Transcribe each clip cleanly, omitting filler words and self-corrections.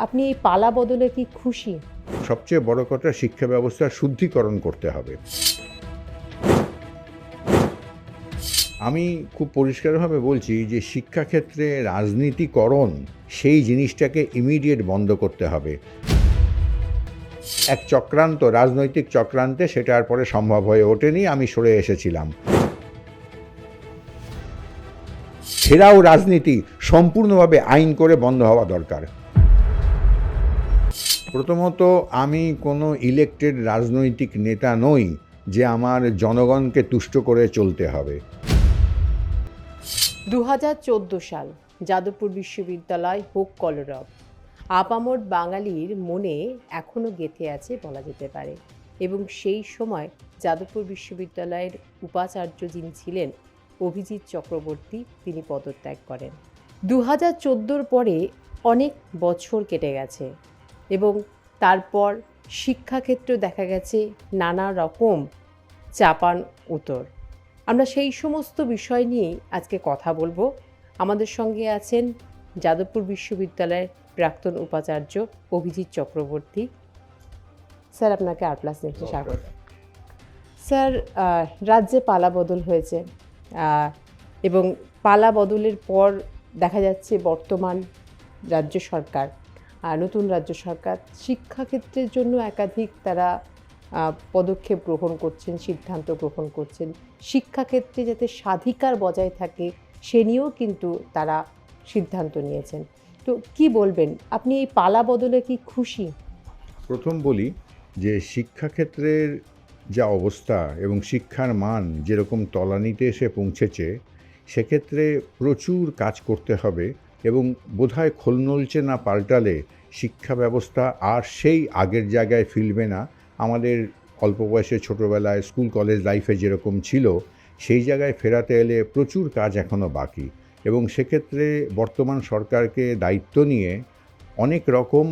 আপনি এই পালা বদলে কি খুশি? সবচেয়ে বড় কথা, শিক্ষা ব্যবস্থার শুদ্ধিকরণ করতে হবে। আমি খুব পরিষ্কারভাবে বলছি যে শিক্ষাক্ষেত্রে রাজনীতিকরণ সেই জিনিসটাকে ইমিডিয়েট বন্ধ করতে হবে। এক চক্রান্ত, রাজনৈতিক চক্রান্তে সেটা আর পরে সম্ভব হয়ে ওঠেনি, আমি সরে এসেছিলাম। ঘেরাও রাজনীতি সম্পূর্ণভাবে আইন করে বন্ধ হওয়া দরকার। প্রথমত, আমি কোনো ইলেক্টেড রাজনৈতিক নেতা নই যে আমার জনগণকে তুষ্ট করে চলতে হবে। 2014 সাল, যাদবপুর বিশ্ববিদ্যালয় হোক কলরব, আপামর বাঙালির মনে এখনো গেঁথে আছে বলা যেতে পারে। এবং সেই সময় যাদবপুর বিশ্ববিদ্যালয়ের উপাচার্য যিনি ছিলেন অভিজিৎ চক্রবর্তী, তিনি পদত্যাগ করেন। 2014 পরে অনেক বছর কেটে গেছে এবং তারপর শিক্ষাক্ষেত্রে দেখা গেছে নানা রকম চাপান উতর। আমরা সেই সমস্ত বিষয় নিয়েই আজকে কথা বলবো। আমাদের সঙ্গে আছেন যাদবপুর বিশ্ববিদ্যালয়ের প্রাক্তন উপাচার্য অভিজিৎ চক্রবর্তী। স্যার, আপনাকে আর+ নেক্সটে স্বাগত। স্যার, রাজ্যে পালা বদল হয়েছে এবং পালা বদলের পর দেখা যাচ্ছে বর্তমান রাজ্য সরকার, নতুন রাজ্য সরকার শিক্ষাক্ষেত্রের জন্য একাধিক তারা পদক্ষেপ গ্রহণ করছেন, সিদ্ধান্ত গ্রহণ করছেন। শিক্ষাক্ষেত্রে যাতে স্বাধিকার বজায় থাকে সে নিয়েও কিন্তু তারা সিদ্ধান্ত নিয়েছেন। তো কি বলবেন, আপনি এই পালা বদলে কি খুশি? প্রথম বলি যে শিক্ষাক্ষেত্রের যা অবস্থা এবং শিক্ষার মান যেরকম তলানিতে এসে পৌঁছেছে, সেক্ষেত্রে প্রচুর কাজ করতে হবে এবং বোধহয় খোল নলচে না পাল্টালে শিক্ষা ব্যবস্থা আর সেই আগের জায়গায় ফিরবে না। আমাদের অল্প বয়সে ছোটোবেলায় স্কুল কলেজ লাইফে যেরকম ছিল, সেই জায়গায় ফেরাতে এলে প্রচুর কাজ এখনও বাকি। এবং সেক্ষেত্রে বর্তমান সরকারকে দায়িত্ব নিয়ে অনেক রকম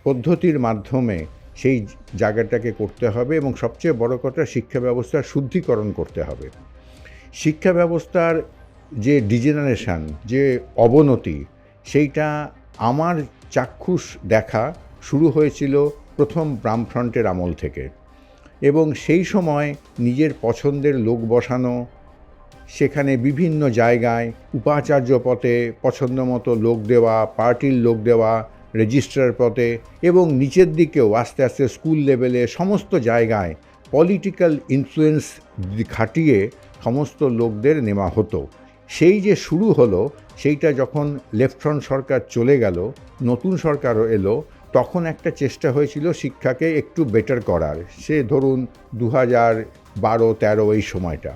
পদ্ধতির মাধ্যমে সেই জায়গাটাকে করতে হবে এবং সবচেয়ে বড় কথা, শিক্ষা ব্যবস্থার শুদ্ধিকরণ করতে হবে। শিক্ষা ব্যবস্থার যে ডিজেনারেশন, যে অবনতি, সেইটা আমার চাক্ষুষ দেখা শুরু হয়েছিল প্রথম বামফ্রন্টের আমল থেকে। এবং সেই সময় নিজের পছন্দের লোক বসানো, সেখানে বিভিন্ন জায়গায় উপাচার্য পদে পছন্দ মতো লোক দেওয়া, পার্টির লোক দেওয়া, রেজিস্ট্রার পদে, এবং নিচের দিকেও আস্তে আস্তে স্কুল লেভেলে সমস্ত জায়গায় পলিটিক্যাল ইনফ্লুয়েন্স খাটিয়ে সমস্ত লোকদের নেওয়া হতো। সেই যে শুরু হলো, সেইটা যখন লেফট ফ্রন্ট সরকার চলে গেল, নতুন সরকারও এলো, তখন একটা চেষ্টা হয়েছিল শিক্ষাকে একটু বেটার করার। সে ধরুন 2012-13 এই সময়টা।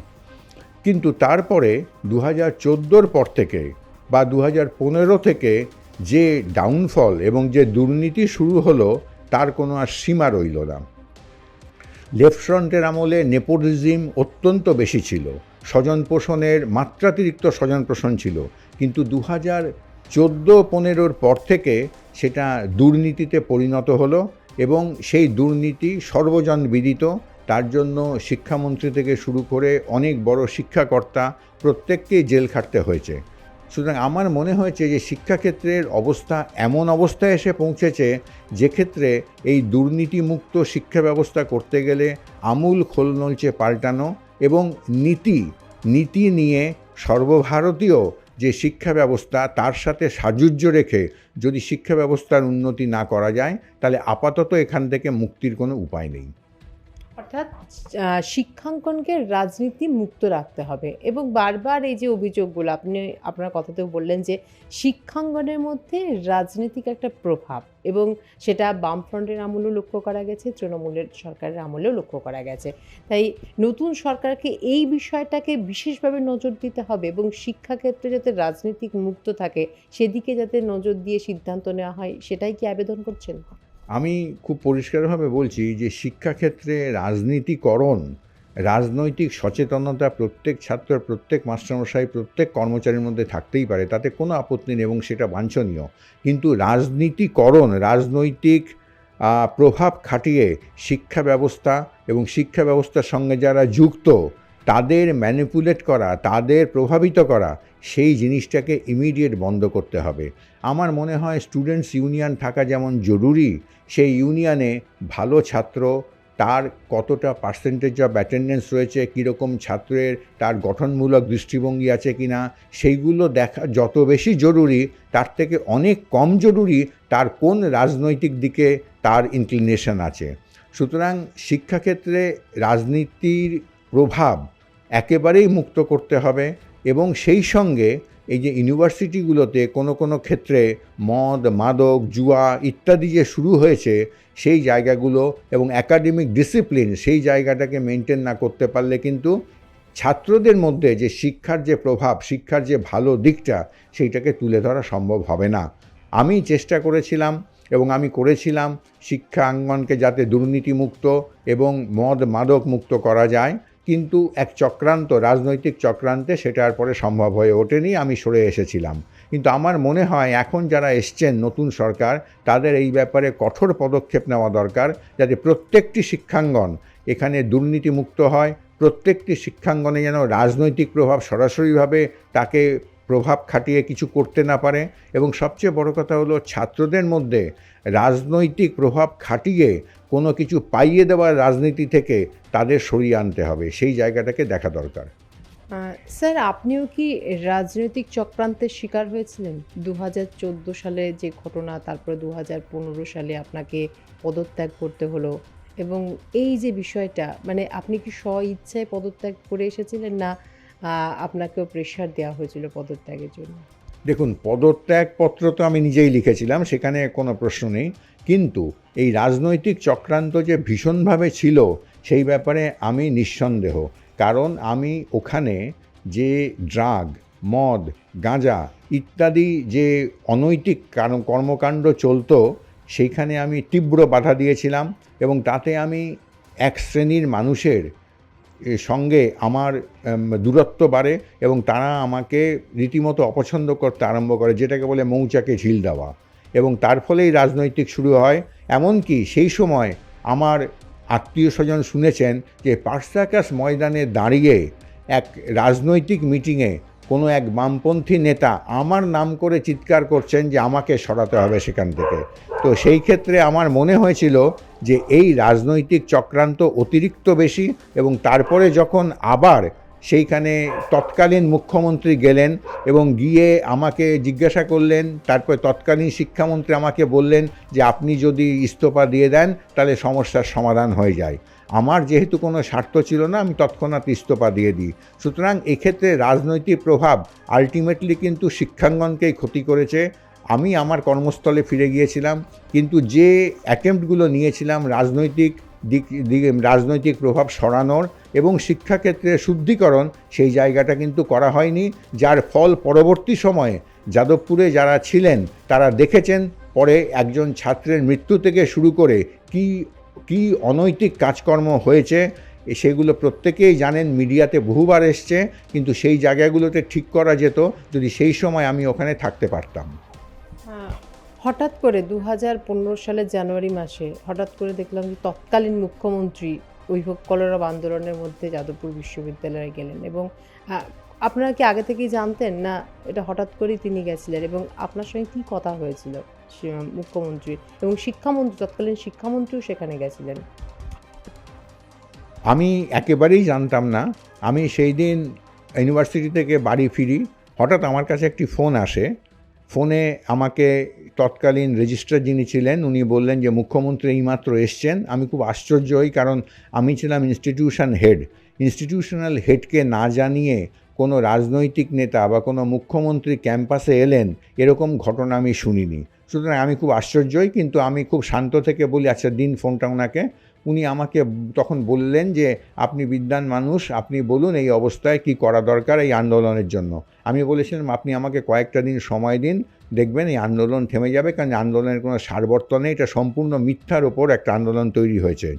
কিন্তু তারপরে 2014 পর থেকে বা 2015 থেকে যে ডাউনফল এবং যে দুর্নীতি শুরু হলো, তার কোনো আর সীমা রইল না। লেফট ফ্রন্টের আমলে নেপোটিজম অত্যন্ত বেশি ছিল, স্বজন পোষণের মাত্রাতিরিক্ত স্বজন পোষণ ছিল। কিন্তু 2014-15 পর থেকে সেটা দুর্নীতিতে পরিণত হলো এবং সেই দুর্নীতি সর্বজন বিদিত। তার জন্য শিক্ষামন্ত্রী থেকে শুরু করে অনেক বড় শিক্ষাকর্তা প্রত্যেককেই জেল খাটতে হয়েছে। সুতরাং আমার মনে হয়েছে যে শিক্ষাক্ষেত্রের অবস্থা এমন অবস্থায় এসে পৌঁছেছে, যে ক্ষেত্রে এই দুর্নীতিমুক্ত শিক্ষা ব্যবস্থা করতে গেলে আমূল খোল নলচে পাল্টানো এবং নীতি নিয়ে সর্বভারতীয় যে শিক্ষা ব্যবস্থা, তার সাথে সাযুজ্য রেখে যদি শিক্ষা ব্যবস্থার উন্নতি না করা যায়, তাহলে আপাতত এখান থেকে মুক্তির কোনো উপায় নেই। অর্থাৎ শিক্ষাঙ্গনকে রাজনীতি মুক্ত রাখতে হবে। এবং বারবার এই যে অভিযোগগুলো আপনি আপনার কথাতেও বললেন যে শিক্ষাঙ্গনের মধ্যে রাজনৈতিক একটা প্রভাব, এবং সেটা বামফ্রন্টের আমলেও লক্ষ্য করা গেছে, তৃণমূলের সরকারের আমলেও লক্ষ্য করা গেছে। তাই নতুন সরকারকে এই বিষয়টাকে বিশেষভাবে নজর দিতে হবে এবং শিক্ষাক্ষেত্রে যাতে রাজনৈতিক মুক্ত থাকে সেদিকে যাতে নজর দিয়ে সিদ্ধান্ত নেওয়া হয়, সেটাই কি আবেদন করছেন? আমি খুব পরিষ্কারভাবে বলছি যে শিক্ষাক্ষেত্রে রাজনীতিকরণ, রাজনৈতিক সচেতনতা প্রত্যেক ছাত্র, প্রত্যেক মাস্টারমশাই, প্রত্যেক কর্মচারীর মধ্যে থাকতেই পারে, তাতে কোনো আপত্তি নেই এবং সেটা বাঞ্ছনীয়। কিন্তু রাজনীতিকরণ, রাজনৈতিক প্রভাব খাটিয়ে শিক্ষা ব্যবস্থা এবং শিক্ষা ব্যবস্থার সঙ্গে যারা যুক্ত তাদের ম্যানিপুলেট করা, তাদের প্রভাবিত করা, সেই জিনিসটাকে ইমিডিয়েট বন্ধ করতে হবে। আমার মনে হয় স্টুডেন্টস ইউনিয়ন থাকা যেমন জরুরি, সেই ইউনিয়নে ভালো ছাত্র, তার কতটা পার্সেন্টেজ অফ অ্যাটেন্ডেন্স রয়েছে, কীরকম ছাত্রের তার গঠনমূলক দৃষ্টিভঙ্গি আছে কি না, সেইগুলো দেখা যত বেশি জরুরি, তার থেকে অনেক কম জরুরি তার কোন রাজনৈতিক দিকে তার ইনক্লিনেশন আছে। সুতরাং শিক্ষাক্ষেত্রে রাজনীতির প্রভাব একেবারেই মুক্ত করতে হবে, এবং সেই সঙ্গে এই যে ইউনিভার্সিটিগুলোতে কোনো ক্ষেত্রে মদ, মাদক, জুয়া ইত্যাদি যে শুরু হয়েছে, সেই জায়গাগুলো এবং একাডেমিক ডিসিপ্লিন, সেই জায়গাটাকে মেনটেন না করতে পারলে কিন্তু ছাত্রদের মধ্যে যে শিক্ষার যে প্রভাব, শিক্ষার যে ভালো দিকটা, সেইটাকে তুলে ধরা সম্ভব হবে না। আমি চেষ্টা করেছিলাম এবং আমি করেছিলাম শিক্ষা আঙ্গনকে যাতে দুর্নীতিমুক্ত এবং মদ মাদক মুক্ত করা যায়, কিন্তু এক চক্রান্ত, রাজনৈতিক চক্রান্তে সেটা আর পরে সম্ভব হয়ে ওঠেনি, আমি সরে এসেছিলাম। কিন্তু আমার মনে হয় এখন যারা এসছেন নতুন সরকার, তাদের এই ব্যাপারে কঠোর পদক্ষেপ নেওয়া দরকার, যাতে প্রত্যেকটি শিক্ষাঙ্গন এখানে দুর্নীতিমুক্ত হয়, প্রত্যেকটি শিক্ষাঙ্গনে যেন রাজনৈতিক প্রভাব সরাসরিভাবে তাকে প্রভাব খাটিয়ে কিছু করতে না পারে, এবং সবচেয়ে বড় কথা হলো ছাত্রদের মধ্যে রাজনৈতিক প্রভাব খাটিয়ে কোনো কিছু পাইয়ে দেওয়ার রাজনীতি থেকে তাদের সরিয়ে আনতে হবে, সেই জায়গাটাকে দেখা দরকার। স্যার, আপনিও কি রাজনৈতিক চক্রান্তের শিকার হয়েছিলেন? 2014 সালে যে ঘটনা, তারপরে 2015 সালে আপনাকে পদত্যাগ করতে হলো, এবং এই যে বিষয়টা, মানে আপনি কি স্বইচ্ছায় পদত্যাগ করে এসেছিলেন, না আপনাকেও প্রেশার দেওয়া হয়েছিল পদত্যাগের জন্য? দেখুন, পদত্যাগপত্র তো আমি নিজেই লিখেছিলাম, সেখানে কোনো প্রশ্ন নেই, কিন্তু এই রাজনৈতিক চক্রান্ত যে ভীষণভাবে ছিল সেই ব্যাপারে আমি নিঃসন্দেহ। কারণ আমি ওখানে যে ড্রাগ, মদ, গাঁজা ইত্যাদি যে অনৈতিক কর্মকাণ্ড চলতো, সেইখানে আমি তীব্র বাধা দিয়েছিলাম, এবং তাতে আমি এক শ্রেণীর মানুষের সঙ্গে আমার দূরত্ব বাড়ে, এবং তারা আমাকে রীতিমতো অপছন্দ করতে আরম্ভ করে, যেটাকে বলে মৌচাকে ঝিল দেওয়া, এবং তার ফলেই রাজনৈতিক শুরু হয়। এমনকি সেই সময় আমার আত্মীয় স্বজন শুনেছেন যে পার্সাকাস ময়দানে দাঁড়িয়ে এক রাজনৈতিক মিটিংয়ে কোনো এক বামপন্থী নেতা আমার নাম করে চিৎকার করছেন যে আমাকে সরাতে হবে সেখান থেকে। তো সেই ক্ষেত্রে আমার মনে হয়েছিল যে এই রাজনৈতিক চক্রান্ত অতিরিক্ত বেশি, এবং তারপরে যখন আবার সেইখানে তৎকালীন মুখ্যমন্ত্রী গেলেন এবং গিয়ে আমাকে জিজ্ঞাসা করলেন, তারপরে তৎকালীন শিক্ষামন্ত্রী আমাকে বললেন যে আপনি যদি ইস্তফা দিয়ে দেন তাহলে সমস্যার সমাধান হয়ে যায়। আমার যেহেতু কোনো স্বার্থ ছিল না, আমি তৎক্ষণাৎ ইস্তফা দিয়ে দিই। সুতরাং এক্ষেত্রে রাজনৈতিক প্রভাব আলটিমেটলি কিন্তু শিক্ষাঙ্গনকেই ক্ষতি করেছে। আমি আমার কর্মস্থলে ফিরে গিয়েছিলাম, কিন্তু যে অ্যাটেম্প্টগুলো নিয়েছিলাম রাজনৈতিক প্রভাব সরানোর এবং শিক্ষাক্ষেত্রে শুদ্ধিকরণ, সেই জায়গাটা কিন্তু করা হয়নি, যার ফল পরবর্তী সময়ে যাদবপুরে যারা ছিলেন তারা দেখেছেন। পরে একজন ছাত্রের মৃত্যু থেকে শুরু করে কি অনৈতিক কাজকর্ম হয়েছে সেগুলো প্রত্যেকেই জানেন, মিডিয়াতে বহুবার এসছে, কিন্তু সেই জায়গাগুলোতে ঠিক করা যেত যদি সেই সময় আমি ওখানে থাকতে পারতাম। হঠাৎ করে 2015 সালের জানুয়ারি মাসে হঠাৎ করে দেখলাম যে তৎকালীন মুখ্যমন্ত্রী ওই কলরব আন্দোলনের মধ্যে যাদবপুর বিশ্ববিদ্যালয়ে গেলেন, এবং আপনারা কি আগে থেকেই জানতেন, না এটা হঠাৎ করেই তিনি গেছিলেন? এবং আপনার সঙ্গে কী কথা হয়েছিল মুখ্যমন্ত্রীর, এবং তৎকালীন শিক্ষামন্ত্রীও সেখানে গেছিলেন? আমি একেবারেই জানতাম না। আমি সেই দিন ইউনিভার্সিটি থেকে বাড়ি ফিরি, হঠাৎ আমার কাছে একটি ফোন আসে। ফোনে আমাকে তৎকালীন রেজিস্ট্রার যিনি ছিলেন উনি বললেন যে মুখ্যমন্ত্রী এইমাত্র এসছেন। আমি খুব আশ্চর্য হই, কারণ আমি ছিলাম ইনস্টিটিউশনাল হেডকে না জানিয়ে কোনো রাজনৈতিক নেতা বা কোনো মুখ্যমন্ত্রী ক্যাম্পাসে এলেন, এরকম ঘটনা আমি শুনিনি। সুতরাং আমি খুব আশ্চর্য হই, কিন্তু আমি খুব শান্ত থেকে বলি আচ্ছা দিন ফোনটা ওনাকে। উনি আমাকে তখন বললেন যে আপনি বিদ্বান মানুষ, আপনি বলুন এই অবস্থায় কি করা দরকার এই আন্দোলনের জন্য। আমি বলেছিলাম আপনি আমাকে কয়েকটা দিন সময় দিন, দেখবেন এই আন্দোলন থেমে যাবে, কারণ আন্দোলনের কোনো সারবর্ত নেই, এটা সম্পূর্ণ মিথ্যার ওপর একটা আন্দোলন তৈরি হয়েছে।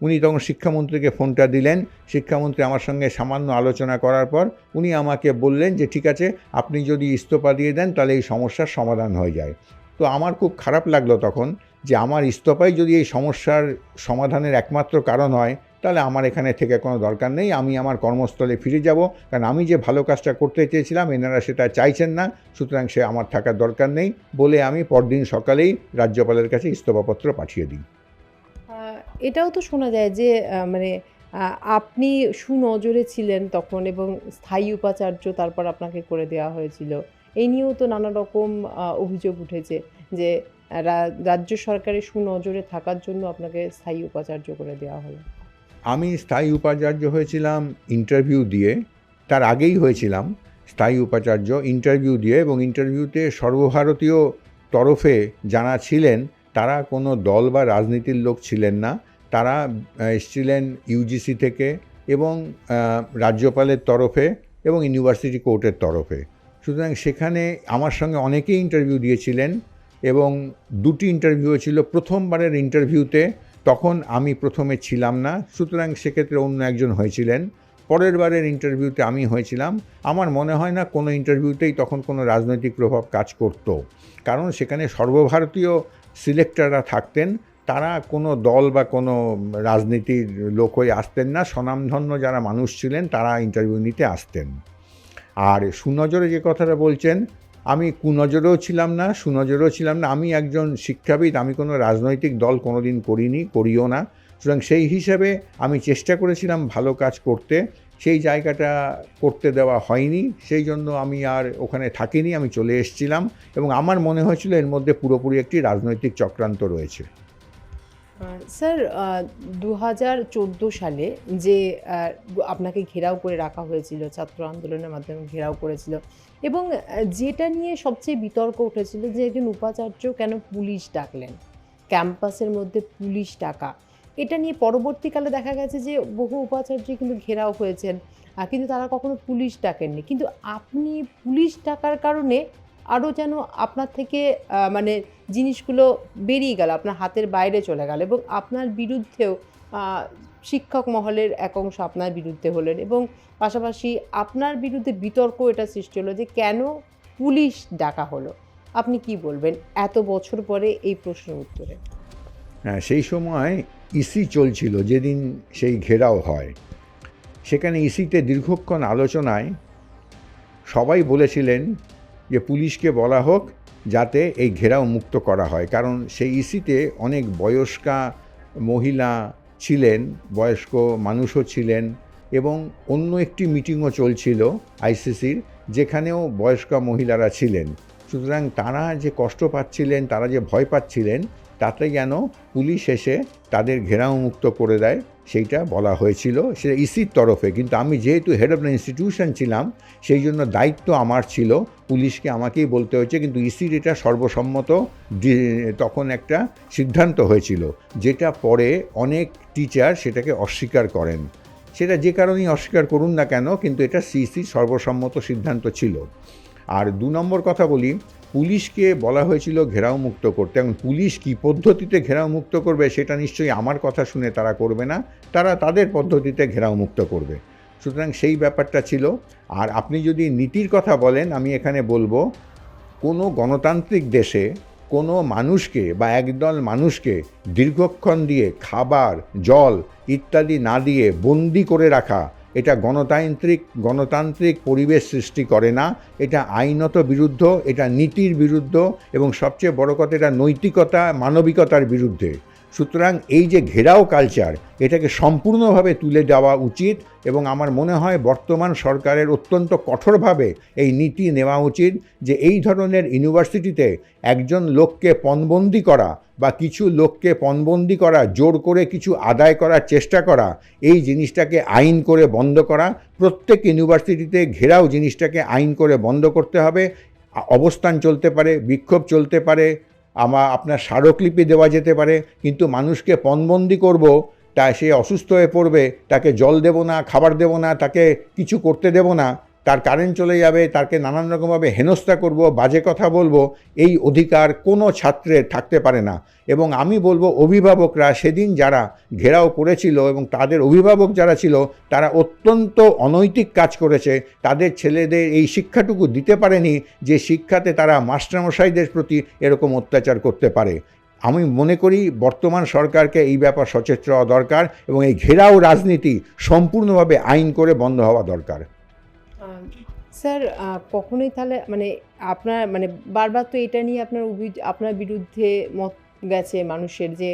উনি তখন শিক্ষামন্ত্রীকে ফোনটা দিলেন। শিক্ষামন্ত্রী আমার সঙ্গে সামান্য আলোচনা করার পর উনি আমাকে বললেন যে ঠিক আছে, আপনি যদি ইস্তফা দিয়ে দেন তাহলে এই সমস্যার সমাধান হয়ে যায়। তো আমার খুব খারাপ লাগলো তখন যে আমার ইস্তফাই যদি এই সমস্যার সমাধানের একমাত্র কারণ হয়, তাহলে আমার এখানে থেকে কোনো দরকার নেই, আমি আমার কর্মস্থলে ফিরে যাব, কারণ আমি যে ভালো কাজটা করতে চেয়েছিলাম এনারা সেটা চাইছেন না, সুতরাং সে আমার থাকার দরকার নেই বলে আমি পরদিন সকালেই রাজ্যপালের কাছে ইস্তফাপত্র পাঠিয়ে দিই। এটাও তো শোনা যায় যে মানে আপনি সুনজরে ছিলেন তখন এবং স্থায়ী উপাচার্য তারপর আপনাকে করে দেওয়া হয়েছিল। এই নিয়েও তো নানা রকম অভিযোগ উঠেছে যে রাজ্য সরকারের সুনজরে থাকার জন্য আপনাকে স্থায়ী উপাচার্য করে দেওয়া হলো। আমি স্থায়ী উপাচার্য হয়েছিলাম ইন্টারভিউ দিয়ে, তার আগেই হয়েছিলাম স্থায়ী উপাচার্য ইন্টারভিউ দিয়ে, এবং ইন্টারভিউতে সর্বভারতীয় তরফে যারা ছিলেন তারা কোনো দল বা রাজনীতির লোক ছিলেন না, তারা এসেছিলেন ইউজিসি থেকে এবং রাজ্যপালের তরফে এবং ইউনিভার্সিটি কোর্টের তরফে। সুতরাং সেখানে আমার সঙ্গে অনেকেই ইন্টারভিউ দিয়েছিলেন এবং দুটি ইন্টারভিউ ছিল। প্রথমবারের ইন্টারভিউতে তখন আমি প্রথমে ছিলাম না, সুতরাং সেক্ষেত্রে অন্য একজন হয়েছিলেন। পরের বারের ইন্টারভিউতে আমি হয়েছিলাম। আমার মনে হয় না কোনো ইন্টারভিউতেই তখন কোনো রাজনৈতিক প্রভাব কাজ করত, কারণ সেখানে সর্বভারতীয় সিলেক্টররা থাকতেন, তারা কোনো দল বা কোনো রাজনীতির লোক হয়ে আসতেন না, স্বনামধন্য যারা মানুষ ছিলেন তারা ইন্টারভিউ নিতে আসতেন। আর সুনজরে যে কথাটা বলছেন, আমি কুনজরেও ছিলাম না, সুনজরেও ছিলাম না। আমি একজন শিক্ষাবিদ, আমি কোনো রাজনৈতিক দল কোনো দিন করিনি, করিও না। সুতরাং সেই হিসাবে আমি চেষ্টা করেছিলাম ভালো কাজ করতে, সেই জায়গাটা করতে দেওয়া হয়নি, সেই জন্য আমি আর ওখানে থাকিনি, আমি চলে এসেছিলাম এবং আমার মনে হয়েছিল এর মধ্যে পুরোপুরি একটি রাজনৈতিক চক্রান্ত রয়েছে। স্যার 2014 সালে যে আপনাকে ঘেরাও করে রাখা হয়েছিল, ছাত্র আন্দোলনের মাধ্যমে ঘেরাও করেছিল এবং যেটা নিয়ে সবচেয়ে বিতর্ক উঠেছিল যে একজন উপাচার্য কেন পুলিশ ডাকলেন, ক্যাম্পাসের মধ্যে পুলিশ ডাকা, এটা নিয়ে পরবর্তীকালে দেখা গেছে যে বহু উপাচার্য কিন্তু ঘেরাও হয়েছেন, কিন্তু তারা কখনো পুলিশ ডাকেননি, কিন্তু আপনি পুলিশ ডাকার কারণে আরও যেন আপনার থেকে মানে জিনিসগুলো বেরিয়ে গেল, আপনার হাতের বাইরে চলে গেল এবং আপনার বিরুদ্ধেও শিক্ষক মহলের এক অংশ আপনার বিরুদ্ধে হলেন এবং পাশাপাশি আপনার বিরুদ্ধে বিতর্ক এটা সৃষ্টি হলো যে কেন পুলিশ ডাকা হলো। আপনি কি বলবেন এত বছর পরে এই প্রশ্নের উত্তরে? হ্যাঁ, সেই সময় ইসি চলছিল যেদিন সেই ঘেরাও হয়, সেখানে ইসিতে দীর্ঘক্ষণ আলোচনায় সবাই বলেছিলেন যে পুলিশকে বলা হোক যাতে এই ঘেরাও মুক্ত করা হয়, কারণ সেই ইসিতে অনেক বয়স্কা মহিলা ছিলেন, বয়স্ক মানুষও ছিলেন এবং অন্য একটি মিটিংও চলছিল আইসিসির, যেখানেও বয়স্কা মহিলারা ছিলেন। সুতরাং তারা যে কষ্ট পাচ্ছিলেন, তারা যে ভয় পাচ্ছিলেন, তাতে যেন পুলিশ এসে তাদের ঘেরাও মুক্ত করে দেয় সেইটা বলা হয়েছিল, সেটা ইসির তরফে। কিন্তু আমি যেহেতু হেড অফ দ্য ইনস্টিটিউশন ছিলাম, সেই জন্য দায়িত্ব আমার ছিল, পুলিশকে আমাকেই বলতে হয়েছে। কিন্তু ইসির এটা সর্বসম্মত তখন একটা সিদ্ধান্ত হয়েছিল, যেটা পরে অনেক টিচার সেটাকে অস্বীকার করেন। সেটা যে কারণেই অস্বীকার করুন না কেন, কিন্তু এটা সিইসির সর্বসম্মত সিদ্ধান্ত ছিল। আর 2 নম্বর কথা বলি, পুলিশকে বলা হয়েছিল ঘেরাও মুক্ত করতে। এখন পুলিশ কী পদ্ধতিতে ঘেরাও মুক্ত করবে সেটা নিশ্চয়ই আমার কথা শুনে তারা করবে না, তারা তাদের পদ্ধতিতে ঘেরাও মুক্ত করবে। সুতরাং সেই ব্যাপারটা ছিল। আর আপনি যদি নীতির কথা বলেন, আমি এখানে বলবো, কোনো গণতান্ত্রিক দেশে কোনো মানুষকে বা একদল মানুষকে দীর্ঘক্ষণ দিয়ে খাবার, জল ইত্যাদি না দিয়ে বন্দি করে রাখা, এটা গণতান্ত্রিক পরিবেশ সৃষ্টি করে না, এটা আইনত বিরুদ্ধ, এটা নীতির বিরুদ্ধ এবং সবচেয়ে বড় কথা এটা নৈতিকতা, মানবিকতার বিরুদ্ধে। সুতরাং এই যে ঘেরাও কালচার, এটাকে সম্পূর্ণভাবে তুলে দেওয়া উচিত এবং আমার মনে হয় বর্তমান সরকারের অত্যন্ত কঠোরভাবে এই নীতি নেওয়া উচিত যে এই ধরনের ইউনিভার্সিটিতে একজন লোককে পণবন্দি করা বা কিছু লোককে পণবন্দি করা, জোর করে কিছু আদায় করার চেষ্টা করা, এই জিনিসটাকে আইন করে বন্ধ করা। প্রত্যেক ইউনিভার্সিটিতে ঘেরাও জিনিসটাকে আইন করে বন্ধ করতে হবে। অবস্থান চলতে পারে, বিক্ষোভ চলতে পারে, আপনার স্মারকলিপি দেওয়া যেতে পারে, কিন্তু মানুষকে পণবন্দি করব, তা সে অসুস্থ হয়ে পড়বে, তাকে জল দেব না, খাবার দেব না, তাকে কিছু করতে দেব না, তার কারেন্ট চলে যাবে, তাকে নানান রকমভাবে হেনস্থা করব, বাজে কথা বলবো, এই অধিকার কোনো ছাত্রের থাকতে পারে না। এবং আমি বলবো অভিভাবকরা সেদিন যারা ঘেরাও করেছিল এবং তাদের অভিভাবক যারা ছিল, তারা অত্যন্ত অনৈতিক কাজ করেছে। তাদের ছেলেদের এই শিক্ষাটুকু দিতে পারেনি যে শিক্ষাতে তারা মাস্টারমশাইদের প্রতি এরকম অত্যাচার করতে পারে। আমি মনে করি বর্তমান সরকারকে এই ব্যাপার সচেতন হওয়া দরকার এবং এই ঘেরাও রাজনীতি সম্পূর্ণভাবে আইন করে বন্ধ হওয়া দরকার। স্যার, কখনোই তাহলে মানে আপনার মানে বারবার তো এটা নিয়ে আপনার বিরুদ্ধে মত গেছে মানুষের যে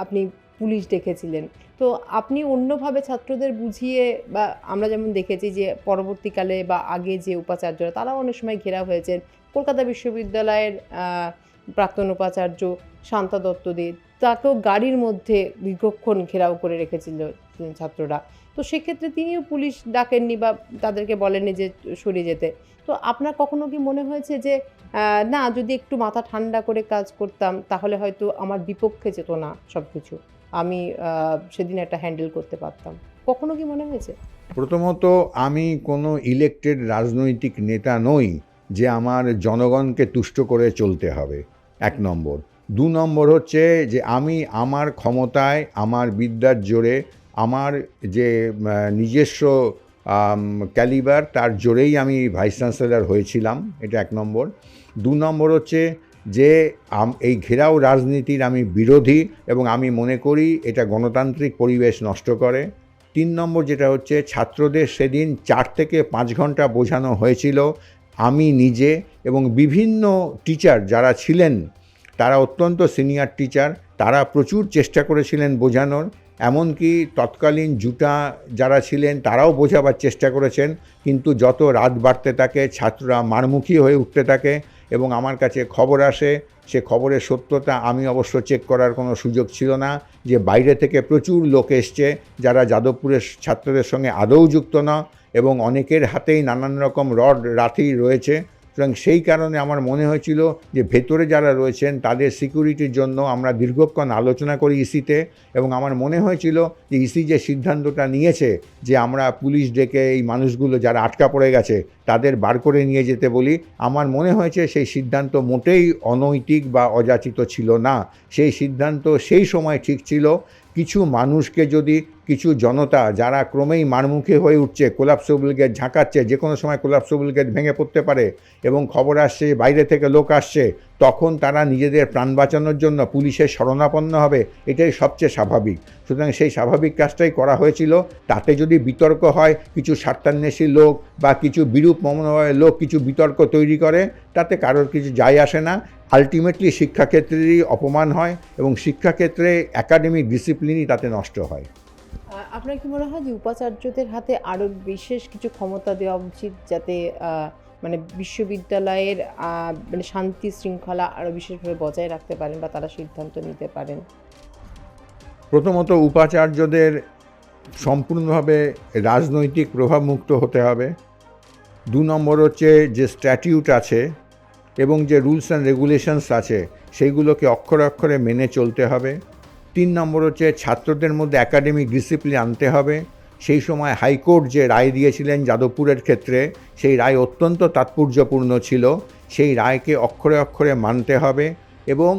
আপনি পুলিশ ডেকেছিলেন। তো আপনি অন্যভাবে ছাত্রদের বুঝিয়ে, বা আমরা যেমন দেখেছি যে পরবর্তীকালে বা আগে যে উপাচার্যরা তারাও অনেক সময় ঘেরাও হয়েছেন। কলকাতা বিশ্ববিদ্যালয়ের প্রাক্তন উপাচার্য শান্তা দত্ত দে, তাকেও গাড়ির মধ্যে দীর্ঘক্ষণ ঘেরাও করে রেখেছিল ছাত্ররা। তো সেক্ষেত্রে তিনিও পুলিশ ডাকেননি বা তাদেরকে বলেননি যে সরে যেতে। তো আপনার কখনো কি মনে হয়েছে যে না, যদি একটু মাথা ঠান্ডা করে কাজ করতাম তাহলে হয়তো আমার বিপক্ষে যেত না সবকিছু, আমি সেদিন একটা হ্যান্ডেল করতে পারতাম? কখনো কি মনে হয়েছে? প্রথমত, আমি কোনো ইলেক্টেড রাজনৈতিক নেতা নই যে আমার জনগণকে তুষ্ট করে চলতে হবে, ১ নম্বর। ২ নম্বর হচ্ছে যে আমি আমার ক্ষমতায়, আমার বিদ্যার জোরে, আমার যে নিজস্ব ক্যালিবার তার জোরেই আমি ভাইস চ্যান্সেলর হয়েছিলাম, এটা ১ নম্বর। ২ নম্বর হচ্ছে যে এই ঘেরাও রাজনীতির আমি বিরোধী এবং আমি মনে করি এটা গণতান্ত্রিক পরিবেশ নষ্ট করে। ৩ নম্বর যেটা হচ্ছে, ছাত্রদের সেদিন ৪ থেকে ৫ ঘন্টা বোঝানো হয়েছিল। আমি নিজে এবং বিভিন্ন টিচার যারা ছিলেন, তারা অত্যন্ত সিনিয়র টিচার, তারা প্রচুর চেষ্টা করেছিলেন বোঝানোর। এমনকি তৎকালীন জুটা যারা ছিলেন তারাও বোঝাবার চেষ্টা করেছেন, কিন্তু যত রাত বাড়তে থাকে ছাত্ররা মারমুখী হয়ে উঠতে থাকে এবং আমার কাছে খবর আসে। সে খবরের সত্যতা আমি অবশ্য চেক করার কোনো সুযোগ ছিল না, যে বাইরে থেকে প্রচুর লোক এসছে যারা যাদবপুরের ছাত্রদের সঙ্গে আদৌ যুক্ত না এবং অনেকের হাতেই নানান রকম রড লাঠি রয়েছে। সুতরাং সেই কারণে আমার মনে হয়েছিল যে ভেতরে যারা রয়েছেন তাদের সিকিউরিটির জন্য আমরা দীর্ঘক্ষণ আলোচনা করি ইসিতে, এবং আমার মনে হয়েছিল যে ইসি যে সিদ্ধান্তটা নিয়েছে যে আমরা পুলিশ ডেকে এই মানুষগুলো যারা আটকা পড়ে গেছে তাদের বার করে নিয়ে যেতে বলি, আমার মনে হয়েছে সেই সিদ্ধান্ত মোটেই অনৈতিক বা অযাচিত ছিল না। সেই সিদ্ধান্ত সেই সময় ঠিক ছিল। কিছু মানুষকে যদি, কিছু জনতা যারা ক্রমেই মারমুখী হয়ে উঠছে, কোলাপসেবল গেট ঝাঁকাচ্ছে, যে কোনো সময় কোলাপসেবল গেট ভেঙে পড়তে পারে এবং খবর আসছে বাইরে থেকে লোক আসছে, তখন তারা নিজেদের প্রাণ বাঁচানোর জন্য পুলিশের শরণাপন্ন হবে, এটাই সবচেয়ে স্বাভাবিক। সুতরাং সেই স্বাভাবিক কাজটাই করা হয়েছিল। তাতে যদি বিতর্ক হয়, কিছু স্বার্থান্বেষী লোক বা কিছু বিরূপ মনোভাবের লোক কিছু বিতর্ক তৈরি করে, তাতে কারোর কিছু যায় আসে না। আলটিমেটলি শিক্ষাক্ষেত্রেরই অপমান হয় এবং শিক্ষাক্ষেত্রে একাডেমিক ডিসিপ্লিনই তাতে নষ্ট হয়। আপনার কি মনে হয় যে উপাচার্যদের হাতে আরও বিশেষ কিছু ক্ষমতা দেওয়া উচিত, যাতে মানে বিশ্ববিদ্যালয়ের মানে শান্তি শৃঙ্খলা আরও বিশেষভাবে বজায় রাখতে পারেন বা তারা সিদ্ধান্ত নিতে পারেন? প্রথমত, উপাচার্যদের সম্পূর্ণভাবে রাজনৈতিক প্রভাবমুক্ত হতে হবে। ২ নম্বর হচ্ছে যে স্ট্যাটিউট আছে এবং যে রুলস অ্যান্ড রেগুলেশনস আছে সেইগুলোকে অক্ষরে অক্ষরে মেনে চলতে হবে। ৩ নম্বর হচ্ছে ছাত্রদের মধ্যে একাডেমিক ডিসিপ্লিন আনতে হবে। সেই সময় হাইকোর্ট যে রায় দিয়েছিলেন যাদবপুরের ক্ষেত্রে, সেই রায় অত্যন্ত তাৎপর্যপূর্ণ ছিল। সেই রায়কে অক্ষরে অক্ষরে মানতে হবে এবং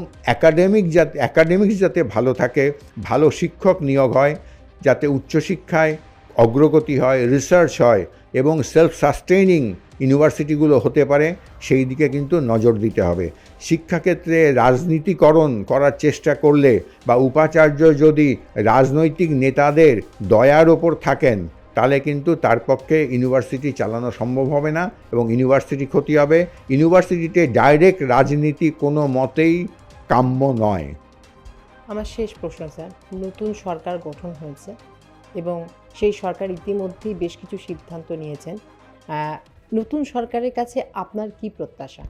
একাডেমিক্স যাতে ভালো থাকে, ভালো শিক্ষক নিয়োগ হয়, যাতে উচ্চশিক্ষায় অগ্রগতি হয়, রিসার্চ হয় এবং সেলফ সাস্টেইনিং ইউনিভার্সিটিগুলো হতে পারে, সেই দিকে কিন্তু নজর দিতে হবে। শিক্ষাক্ষেত্রে রাজনীতিকরণ করার চেষ্টা করলে বা উপাচার্য যদি রাজনৈতিক নেতাদের দয়ার ওপর থাকেন, তাহলে কিন্তু তার পক্ষে ইউনিভার্সিটি চালানো সম্ভব হবে না এবং ইউনিভার্সিটি ক্ষতি হবে। ইউনিভার্সিটিতে ডাইরেক্ট রাজনীতি কোনো মতেই কাম্য নয়। আমার শেষ প্রশ্ন স্যার, নতুন সরকার গঠন হয়েছে এবং সেই সরকার ইতিমধ্যেই বেশ কিছু সিদ্ধান্ত নিয়েছেন। নতুন সরকারের কাছে আপনার কি প্রত্যাশা?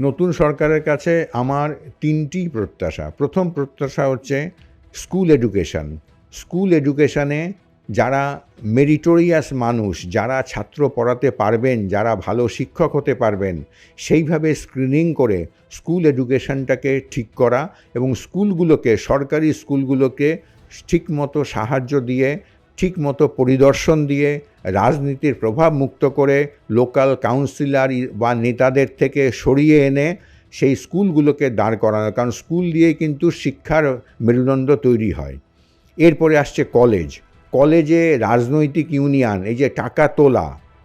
নতুন সরকারের কাছে আমার ৩টি প্রত্যাশা। প্রথম প্রত্যাশা হচ্ছে স্কুল এডুকেশন। স্কুল এডুকেশনে যারা মেরিটোরিয়াস মানুষ, যারা ছাত্র পড়াতে পারবেন, যারা ভালো শিক্ষক হতে পারবেন, সেইভাবে স্ক্রিনিং করে স্কুল এডুকেশনটাকে ঠিক করা এবং স্কুলগুলোকে, সরকারি স্কুলগুলোকে ঠিকমতো সাহায্য দিয়ে, ঠিকমতো পরিদর্শন দিয়ে, রাজনীতির প্রভাব মুক্ত করে, লোকাল কাউন্সিলর বা নেতাদের থেকে সরিয়ে এনে সেই স্কুলগুলোকে দাঁড় করানো, কারণ স্কুল দিয়েই কিন্তু শিক্ষার মেরুদণ্ড তৈরি হয়। এরপরে আসছে কলেজে রাজনৈতিক ইউনিয়ন, এই যে টাকা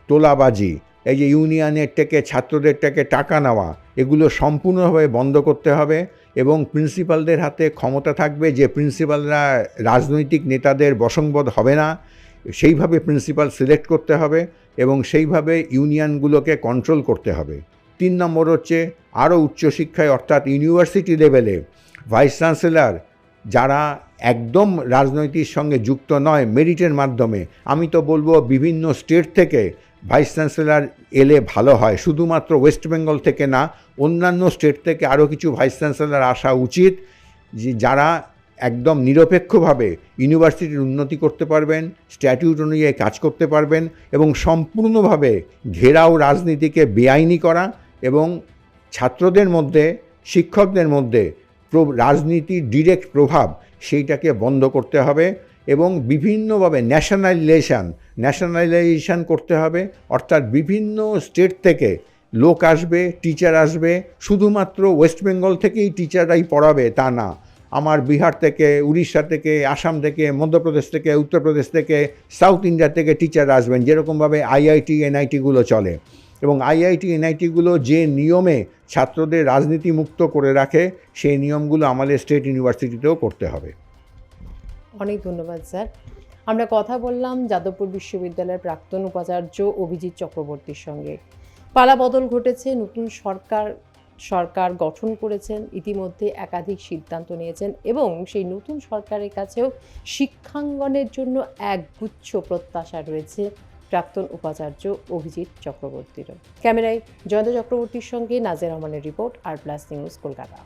তোলাবাজি, এই যে ইউনিয়নের থেকে ছাত্রদের থেকে টাকা নেওয়া, এগুলো সম্পূর্ণভাবে বন্ধ করতে হবে এবং প্রিন্সিপালদের হাতে ক্ষমতা থাকবে যে প্রিন্সিপালরা রাজনৈতিক নেতাদের বশংবদ হবে না, সেইভাবে প্রিন্সিপাল সিলেক্ট করতে হবে এবং সেইভাবে ইউনিয়নগুলোকে কন্ট্রোল করতে হবে। 3 নম্বর হচ্ছে আরও উচ্চশিক্ষায় অর্থাৎ ইউনিভার্সিটি লেভেলে ভাইস চ্যান্সেলর যারা একদম রাজনৈতিক সঙ্গে যুক্ত নয়, মেরিটের মাধ্যমে, আমি তো বলবো বিভিন্ন স্টেট থেকে ভাইস চ্যান্সেলর এলে ভালো হয়, শুধুমাত্র ওয়েস্ট বেঙ্গল থেকে না, অন্যান্য স্টেট থেকে আরও কিছু ভাইস চ্যান্সেলর আসা উচিত, যে যারা একদম নিরপেক্ষভাবে ইউনিভার্সিটির উন্নতি করতে পারবেন, স্ট্যাটিউট অনুযায়ী কাজ করতে পারবেন এবং সম্পূর্ণভাবে ঘেরাও রাজনীতিকে বেআইনি করা এবং ছাত্রদের মধ্যে, শিক্ষকদের মধ্যে রাজনীতির ডিরেক্ট প্রভাব সেইটাকে বন্ধ করতে হবে এবং বিভিন্নভাবে ন্যাশনালাইজেশন করতে হবে। অর্থাৎ বিভিন্ন স্টেট থেকে লোক আসবে, টিচার আসবে, শুধুমাত্র ওয়েস্ট বেঙ্গল থেকেই টিচাররাই পড়াবে তা না, আমার বিহার থেকে, উড়িষ্যা থেকে, আসাম থেকে, মধ্যপ্রদেশ থেকে, উত্তরপ্রদেশ থেকে, সাউথ ইন্ডিয়া থেকে টিচার আসবেন, যেরকমভাবে আইআইটি এনআইটিগুলো চলে। এবং আইআইটি এনআইটিগুলো যে নিয়মে ছাত্রদের রাজনীতি মুক্ত করে রাখে, সেই নিয়মগুলো আমাদের স্টেট ইউনিভার্সিটিতেও করতে হবে। অনেক ধন্যবাদ স্যার। আমরা কথা বললাম যাদবপুর বিশ্ববিদ্যালয়ের প্রাক্তন উপাচার্য অভিজিৎ চক্রবর্তীর সঙ্গে। পালাবদল ঘটেছে, নতুন সরকার গঠন করেছেন, ইতিমধ্যে একাধিক সিদ্ধান্ত নিয়েছেন এবং সেই নতুন সরকারের কাছেও শিক্ষাঙ্গনের জন্য একগুচ্ছ প্রত্যাশা রয়েছে প্রাক্তন উপাচার্য অভিজিৎ চক্রবর্তীরও। ক্যামেরায় জয়ন্ত চক্রবর্তীর সঙ্গে নাজের রহমানের রিপোর্ট, আর প্লাস নিউজ, কলকাতা।